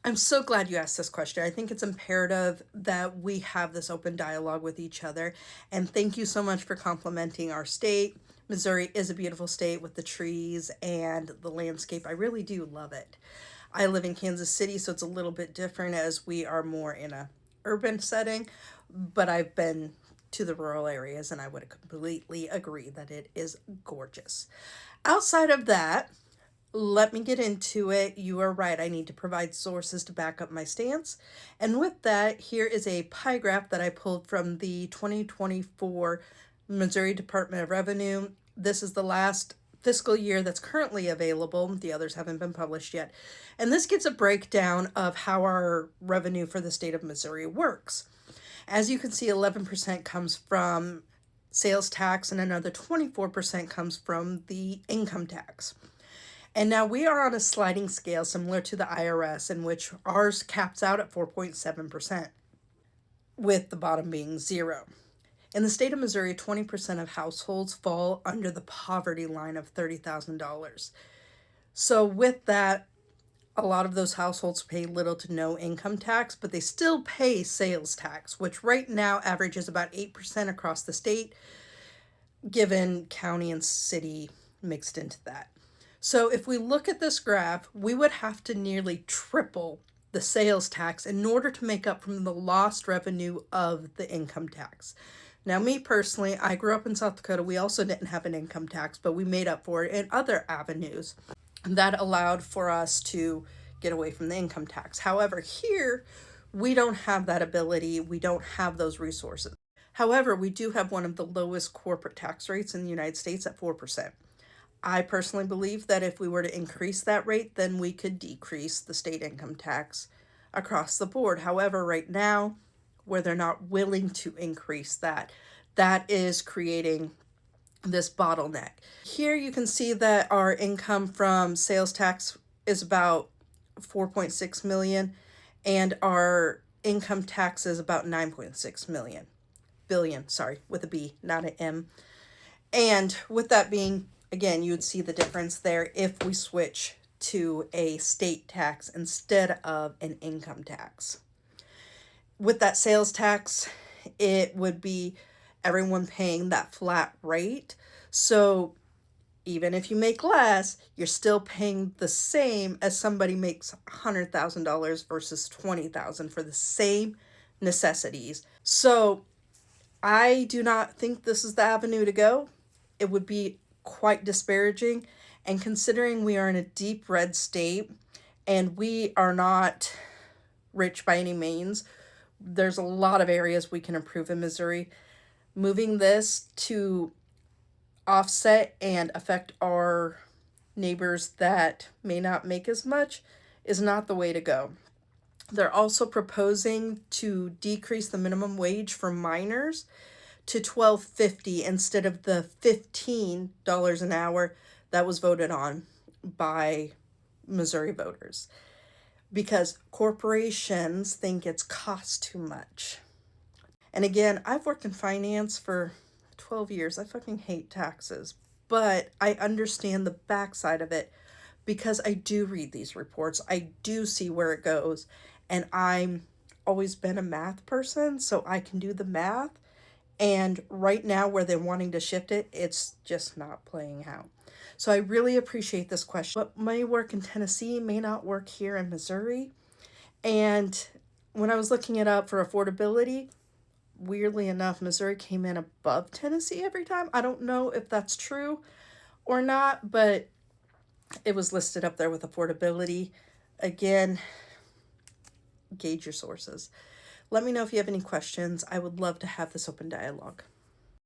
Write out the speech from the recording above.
I'm so glad you asked this question. I think it's imperative that we have this open dialogue with each other. And thank you so much for complimenting our state. Missouri is a beautiful state with the trees and the landscape. I really do love it. I live in Kansas City, so it's a little bit different as we are more in a urban setting, but I've been to the rural areas and I would completely agree that it is gorgeous. Outside of that, let me get into it. You are right. I need to provide sources to back up my stance. And with that, here is a pie graph that I pulled from the 2024 Missouri Department of Revenue. This is the last fiscal year that's currently available. The others haven't been published yet. And this gives a breakdown of how our revenue for the state of Missouri works. As you can see, 11% comes from sales tax and another 24% comes from the income tax. And now we are on a sliding scale similar to the IRS, in which ours caps out at 4.7%, with the bottom being zero. In the state of Missouri, 20% of households fall under the poverty line of $30,000. So, with that, a lot of those households pay little to no income tax, but they still pay sales tax, which right now averages about 8% across the state, given county and city mixed into that. So if we look at this graph, we would have to nearly triple the sales tax in order to make up from the lost revenue of the income tax. Now, me personally, I grew up in South Dakota. We also didn't have an income tax, but we made up for it in other avenues that allowed for us to get away from the income tax. However, here, we don't have that ability. We don't have those resources. However, we do have one of the lowest corporate tax rates in the United States at 4%. I personally believe that if we were to increase that rate, then we could decrease the state income tax across the board. However, right now, where they're not willing to increase that, that is creating this bottleneck. Here you can see that our income from sales tax is about 4.6 million and our income tax is about 9.6 million. Billion, sorry, with a B, not an M. And with that being, again, you would see the difference there if we switch to a state tax instead of an income tax. With that sales tax, it would be everyone paying that flat rate. So even if you make less, you're still paying the same as somebody makes $100,000 versus $20,000 for the same necessities. So I do not think this is the avenue to go. It would be quite disparaging. And considering we are in a deep red state and we are not rich by any means, there's a lot of areas we can improve in Missouri. Moving this to offset and affect our neighbors that may not make as much is not the way to go. They're also proposing to decrease the minimum wage for minors to $12.50 instead of the $15 an hour that was voted on by Missouri voters, because corporations think it's cost too much. And again, I've worked in finance for 12 years. I fucking hate taxes, but I understand the backside of it because I do read these reports. I do see where it goes, and I'm always been a math person, so I can do the math. And right now, where they're wanting to shift it, it's just not playing out. So I really appreciate this question. What may work in Tennessee may not work here in Missouri. And when I was looking it up for affordability, weirdly enough, Missouri came in above Tennessee every time. I don't know if that's true or not, but it was listed up there with affordability. Again, gauge your sources. Let me know if you have any questions. I would love to have this open dialogue.